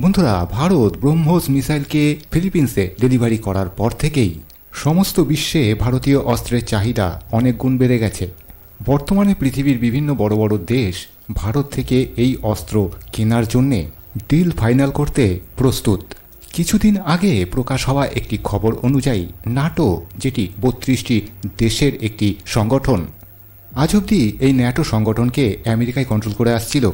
বন্ধুরা, ভারত ব্রহ্মোস মিসাইলকে ফিলিপিন্সে ডেলিভারি করার পর থেকেই সমস্ত বিশ্বে ভারতীয় অস্ত্রের চাহিদা অনেক গুণ বেড়ে গেছে। বর্তমানে পৃথিবীর বিভিন্ন বড় বড় দেশ ভারত থেকে এই অস্ত্র কেনার জন্যে ডিল ফাইনাল করতে প্রস্তুত। কিছুদিন আগে প্রকাশ হওয়া একটি খবর অনুযায়ী ন্যাটো, যেটি ৩২টি দেশের একটি সংগঠন, আজ অবধি এই ন্যাটো সংগঠনকে আমেরিকায় কন্ট্রোল করে আসছিল।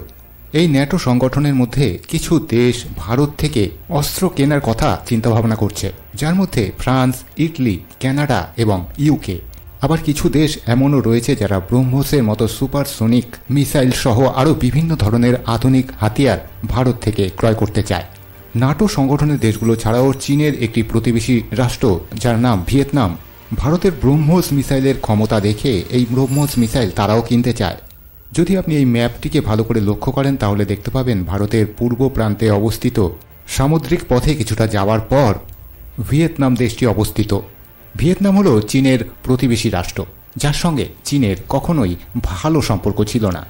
এই ন্যাটো সংগঠনের মধ্যে কিছু দেশ ভারত থেকে অস্ত্র কেনার কথা চিন্তাভাবনা করছে, যার মধ্যে ফ্রান্স, ইটালি, কানাডা এবং ইউকে। আবার কিছু দেশ এমনও রয়েছে যারা ব্রহ্মোসের মতো সুপারসোনিক মিসাইল সহ আরও বিভিন্ন ধরনের আধুনিক হাতিয়ার ভারত থেকে ক্রয় করতে চায়। ন্যাটো সংগঠনের দেশগুলো ছাড়াও চীনের একটি প্রতিবেশী রাষ্ট্র, যার নাম ভিয়েতনাম, ভারতের ব্রহ্মোস মিসাইলের ক্ষমতা দেখে এই ব্রহ্মোস মিসাইল তারাও কিনতে চায়। যদি আপনি এই ম্যাপটিকে ভালো করে লক্ষ্য করেন তাহলে দেখতে পাবেন ভারতের পূর্ব প্রান্তে অবস্থিত সামুদ্রিক পথে কিছুটা যাওয়ার পর ভিয়েতনাম দেশটি অবস্থিত। ভিয়েতনাম হল চীনের প্রতিবেশী রাষ্ট্র, যার সঙ্গে চীনের কখনোই ভালো সম্পর্ক ছিল না।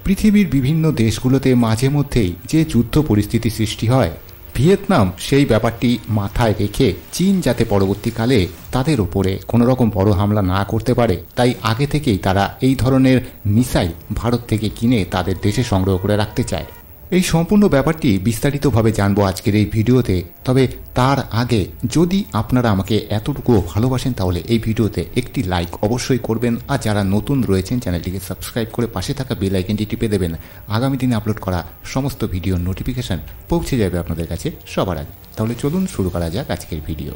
পৃথিবীর বিভিন্ন দেশগুলোতে মাঝে মধ্যেই যে যুদ্ধ পরিস্থিতি সৃষ্টি হয়, ভিয়েতনাম সেই ব্যাপারটি মাথায় রেখে চীন যাতে পরবর্তীকালে তাদের উপরে কোনো রকম বড় হামলা না করতে পারে, তাই আগে থেকেই তারা এই ধরনের মিসাইল ভারত থেকে কিনে তাদের দেশে সংগ্রহ করে রাখতে চায়। এই সম্পূর্ণ ব্যাপারটি বিস্তারিতভাবে জানবো আজকের এই ভিডিওতে। তবে তার আগে যদি আপনারা আমাকে এতটুকুও ভালোবাসেন তাহলে এই ভিডিওতে একটি লাইক অবশ্যই করবেন, আর যারা নতুন রয়েছেন চ্যানেলটিকে সাবস্ক্রাইব করে পাশে থাকা বেল আইকনটি টিপে দেবেন। আগামী দিনে আপলোড করা সমস্ত ভিডিওর নোটিফিকেশন পৌঁছে যাবে আপনাদের কাছে সবার আগে। তাহলে চলুন শুরু করা যাক আজকের ভিডিও।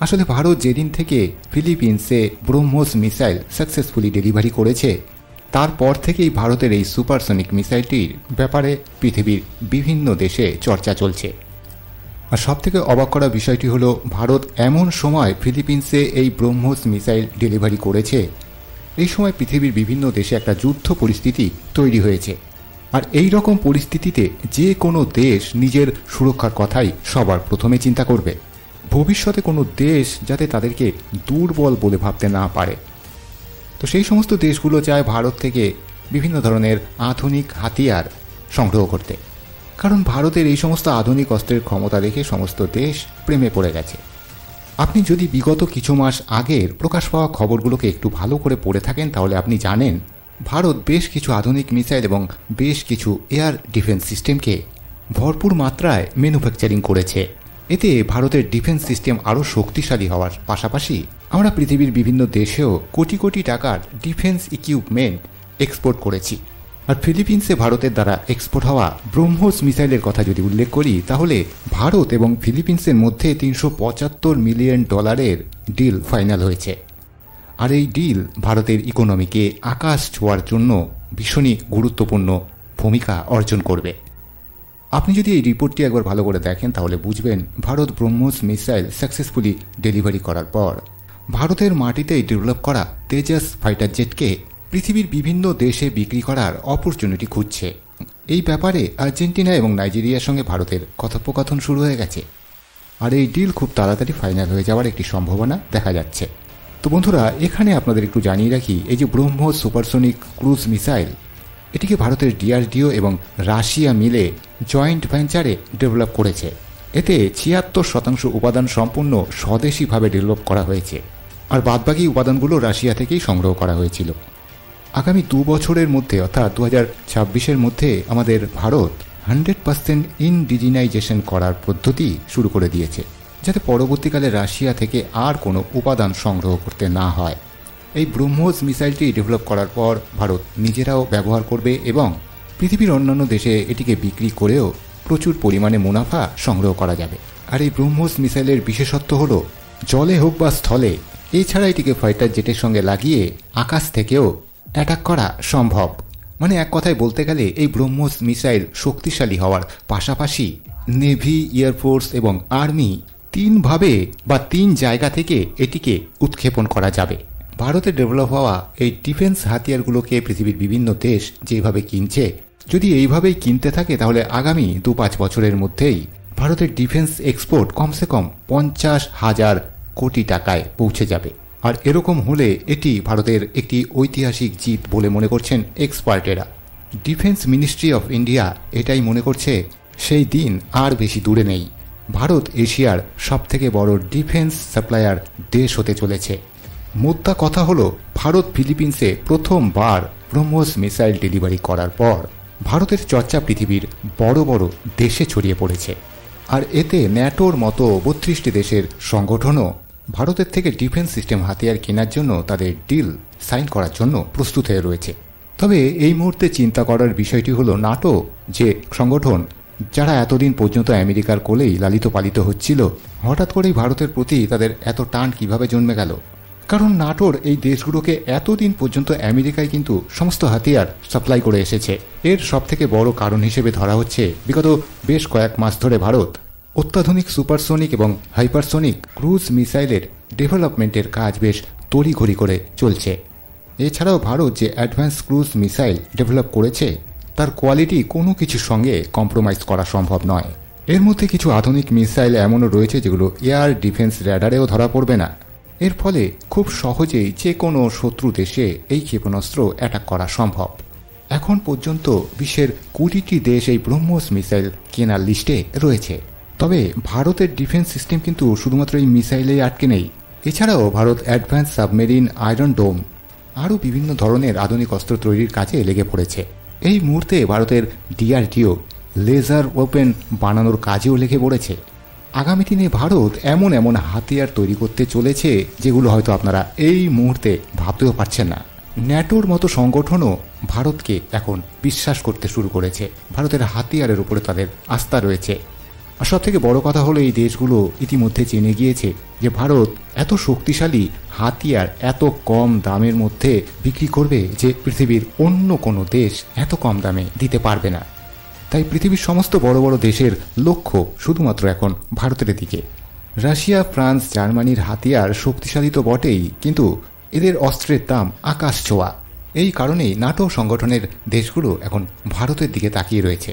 আসলে ভারত যেদিন থেকে ফিলিপিন্সে ব্রহ্মোস মিসাইল সাকসেসফুলি ডেলিভারি করেছে, তারপর থেকেই ভারতের এই সুপারসনিক মিসাইলটির ব্যাপারে পৃথিবীর বিভিন্ন দেশে চর্চা চলছে। আর সবথেকে অবাক করা বিষয়টি হলো, ভারত এমন সময় ফিলিপিন্সে এই ব্রহ্মোস মিসাইল ডেলিভারি করেছে, এই সময় পৃথিবীর বিভিন্ন দেশে একটা যুদ্ধ পরিস্থিতি তৈরি হয়েছে। আর এই রকম পরিস্থিতিতে যে কোনো দেশ নিজের সুরক্ষার কথাই সবার প্রথমে চিন্তা করবে, ভবিষ্যতে কোনো দেশ যাতে তাদেরকে দুর্বল বলে ভাবতে না পারে। তো সেই সমস্ত দেশগুলো চায় ভারত থেকে বিভিন্ন ধরনের আধুনিক হাতিয়ার সংগ্রহ করতে, কারণ ভারতের এই সমস্ত আধুনিক অস্ত্রের ক্ষমতা দেখে সমস্ত দেশ প্রেমে পড়ে গেছে। আপনি যদি বিগত কিছু মাস আগের প্রকাশ পাওয়া খবরগুলোকে একটু ভালো করে পড়ে থাকেন তাহলে আপনি জানেন ভারত বেশ কিছু আধুনিক মিসাইল এবং বেশ কিছু এয়ার ডিফেন্স সিস্টেমকে ভরপুর মাত্রায় ম্যানুফ্যাকচারিং করেছে। এতে ভারতের ডিফেন্স সিস্টেম আরও শক্তিশালী হওয়ার পাশাপাশি আমরা পৃথিবীর বিভিন্ন দেশেও কোটি কোটি টাকার ডিফেন্স ইকুইপমেন্ট এক্সপোর্ট করেছি। আর ফিলিপিন্সে ভারতের দ্বারা এক্সপোর্ট হওয়া ব্রহ্মোস মিসাইলের কথা যদি উল্লেখ করি তাহলে ভারত এবং ফিলিপিন্সের মধ্যে $375 মিলিয়ন ডিল ফাইনাল হয়েছে। আর এই ডিল ভারতের ইকোনমিকে আকাশ ছোঁয়ার জন্য ভীষণই গুরুত্বপূর্ণ ভূমিকা অর্জন করবে। আপনি যদি এই রিপোর্টটি একবার ভালো করে দেখেন তাহলে বুঝবেন Bharat BrahMos missile successfully delivery করার পর ভারতের মাটিতেই ডেভেলপ করা তেজাস ফাইটার জেটকে পৃথিবীর বিভিন্ন দেশে বিক্রি করার অপরচুনিটি খুঁজছে। এই ব্যাপারে আর্জেন্টিনা এবং নাইজেরিয়ার সঙ্গে ভারতের কথোপকথন শুরু হয়ে গেছে। আর এই ডিল খুব তাড়াতাড়ি ফাইনাল হয়ে যাওয়ার একটি সম্ভাবনা দেখা যাচ্ছে। তো বন্ধুরা, এখানে আপনাদের একটু জানিয়ে রাখি, এই যে ব্রহ্মোস সুপারসোনিক ক্রুজ মিসাইল, এটিকে ভারতের ডিআরডিও এবং রাশিয়া মিলে জয়েন্ট ভেঞ্চারে ডেভেলপ করেছে। এতে ৭৬% উপাদান সম্পূর্ণ স্বদেশীভাবে ডেভেলপ করা হয়েছে, আর বাদবাকি উপাদানগুলো রাশিয়া থেকেই সংগ্রহ করা হয়েছিল। আগামী 2 বছরের মধ্যে অর্থাৎ 2026-এর মধ্যে আমাদের ভারত 100% ইনডিজিনাইজেশন করার পদ্ধতি শুরু করে দিয়েছে, যাতে পরবর্তীকালে রাশিয়া থেকে আর কোনো উপাদান সংগ্রহ করতে না হয়। এই ব্রহ্মোস মিসাইলটি ডেভেলপ করার পর ভারত নিজেরাও ব্যবহার করবে এবং পৃথিবীর অন্যান্য দেশে এটিকে বিক্রি করেও প্রচুর পরিমাণে মুনাফা সংগ্রহ করা যাবে। আর এই ব্রহ্মোস মিসাইলের বিশেষত্ব হল জলে হোক বা স্থলে, এছাড়া এটিকে ফাইটার জেটের সঙ্গে লাগিয়ে আকাশ থেকেও অ্যাটাক করা সম্ভব। মানে এক কথায় বলতে গেলে এই ব্রহ্মোস মিসাইল শক্তিশালী হওয়ার পাশাপাশি নেভি, এয়ারফোর্স এবং আর্মি 3ভাবে বা 3 জায়গা থেকে এটিকে উৎক্ষেপণ করা যাবে। ভারতে ডেভেলপ হওয়া এই ডিফেন্স হাতিয়ারগুলোকে পৃথিবীর বিভিন্ন দেশ যেভাবে কিনছে, যদি এইভাবেই কিনতে থাকে তাহলে আগামী 2-5 বছরের মধ্যেই ভারতের ডিফেন্স এক্সপোর্ট কমসে কম 50,000 কোটি টাকায় পৌঁছে যাবে। আর এরকম হলে এটি ভারতের একটি ঐতিহাসিক জিত বলে মনে করছেন এক্সপার্টেরা। ডিফেন্স মিনিস্ট্রি অফ ইন্ডিয়া এটাই মনে করছে সেই দিন আর বেশি দূরে নেই। ভারত এশিয়ার সবথেকে বড় ডিফেন্স সাপ্লায়ার দেশ হতে চলেছে। মোদ্দা কথা হলো, ভারত ফিলিপিন্সে প্রথমবার ব্রহ্মোস মিসাইল ডেলিভারি করার পর ভারতের চর্চা পৃথিবীর বড় বড় দেশে ছড়িয়ে পড়েছে। আর এতে ন্যাটোর মতো 32টি দেশের সংগঠনও ভারতের থেকে ডিফেন্স সিস্টেম হাতিয়ার কেনার জন্য তাদের ডিল সাইন করার জন্য প্রস্তুত হয়ে রয়েছে। তবে এই মুহূর্তে চিন্তা করার বিষয়টি হলো, নাটো যে সংগঠন যারা এতদিন পর্যন্ত আমেরিকার কোলেই লালিত পালিত হচ্ছিল, হঠাৎ করেই ভারতের প্রতি তাদের এত টান কিভাবে জন্মে গেল? কারণ নাটোর এই দেশগুলোকে এতদিন পর্যন্ত আমেরিকায় কিন্তু সমস্ত হাতিয়ার সাপ্লাই করে এসেছে। এর সবথেকে বড় কারণ হিসেবে ধরা হচ্ছে বিগত বেশ কয়েক মাস ধরে ভারত অত্যাধুনিক সুপারসোনিক এবং হাইপারসোনিক ক্রুজ মিসাইলের ডেভেলপমেন্টের কাজ বেশ তড়িঘড়ি করে চলছে। এছাড়াও ভারত যে অ্যাডভান্স ক্রুজ মিসাইল ডেভেলপ করেছে তার কোয়ালিটি কোনো কিছুর সঙ্গে কম্প্রোমাইজ করা সম্ভব নয়। এর মধ্যে কিছু আধুনিক মিসাইল এমনও রয়েছে যেগুলো এয়ার ডিফেন্স র্যাডারেও ধরা পড়বে না। এর ফলে খুব সহজেই যে কোনো শত্রু দেশে এই ক্ষেপণাস্ত্র অ্যাটাক করা সম্ভব। এখন পর্যন্ত বিশ্বের 20টি দেশ এই ব্রহ্মোস মিসাইল কেনার লিস্টে রয়েছে। তবে ভারতের ডিফেন্স সিস্টেম কিন্তু শুধুমাত্র এই মিসাইলেই আটকে নেই। এছাড়াও ভারত অ্যাডভান্স সাবমেরিন, আয়রন ডোম আরও বিভিন্ন ধরনের আধুনিক অস্ত্র তৈরির কাজে লেগে পড়েছে। এই মুহূর্তে ভারতের ডিআরডিও লেজার ওপেন বানানোর কাজেও লেগে পড়েছে। আগামী দিনে ভারত এমন এমন হাতিয়ার তৈরি করতে চলেছে যেগুলো হয়তো আপনারা এই মুহূর্তে ভাবতেও পারছেন না। ন্যাটোর মতো সংগঠনও ভারতকে এখন বিশ্বাস করতে শুরু করেছে। ভারতের হাতিয়ারের উপরে তাদের আস্থা রয়েছে। আর সব থেকে বড় কথা হলো, এই দেশগুলো ইতিমধ্যে জেনে গিয়েছে যে ভারত এত শক্তিশালী হাতিয়ার এত কম দামের মধ্যে বিক্রি করবে যে পৃথিবীর অন্য কোনো দেশ এত কম দামে দিতে পারবে না। তাই পৃথিবীর সমস্ত বড় বড় দেশের লক্ষ্য শুধুমাত্র এখন ভারতের দিকে। রাশিয়া, ফ্রান্স, জার্মানির হাতিয়ার শক্তিশালী তো বটেই, কিন্তু এদের অস্ত্রের দাম আকাশ ছোঁয়া। এই কারণেই নাটো সংগঠনের দেশগুলো এখন ভারতের দিকে তাকিয়ে রয়েছে।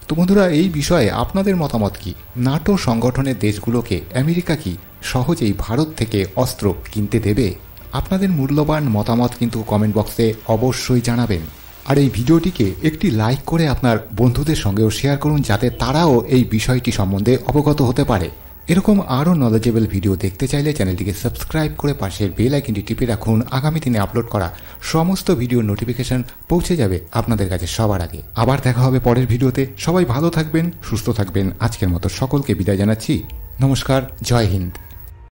তো বন্ধুরা, এই বিষয়ে আপনাদের মতামত কি? নাটো সংগঠনের দেশগুলোকে আমেরিকা কি সহজেই ভারত থেকে অস্ত্র কিনতে দেবে? আপনাদের মূল্যবান মতামত কিন্তু কমেন্ট বক্সে অবশ্যই জানাবেন। আর এই ভিডিওটিকে একটি লাইক করে আপনার বন্ধুদের সঙ্গেও শেয়ার করুন, যাতে তারাও এই বিষয়টি সম্বন্ধে অবগত হতে পারে। এরকম আরও নলেজেবল ভিডিও দেখতে চাইলে চ্যানেলটিকে সাবস্ক্রাইব করে পাশের বেল আইকনটি টিপে রাখুন। আগামী দিনে আপলোড করা সমস্ত ভিডিওর নোটিফিকেশন পৌঁছে যাবে আপনাদের কাছে সবার আগে। আবার দেখা হবে পরের ভিডিওতে। সবাই ভালো থাকবেন, সুস্থ থাকবেন। আজকের মতো সকলকে বিদায় জানাচ্ছি। নমস্কার, জয় হিন্দ।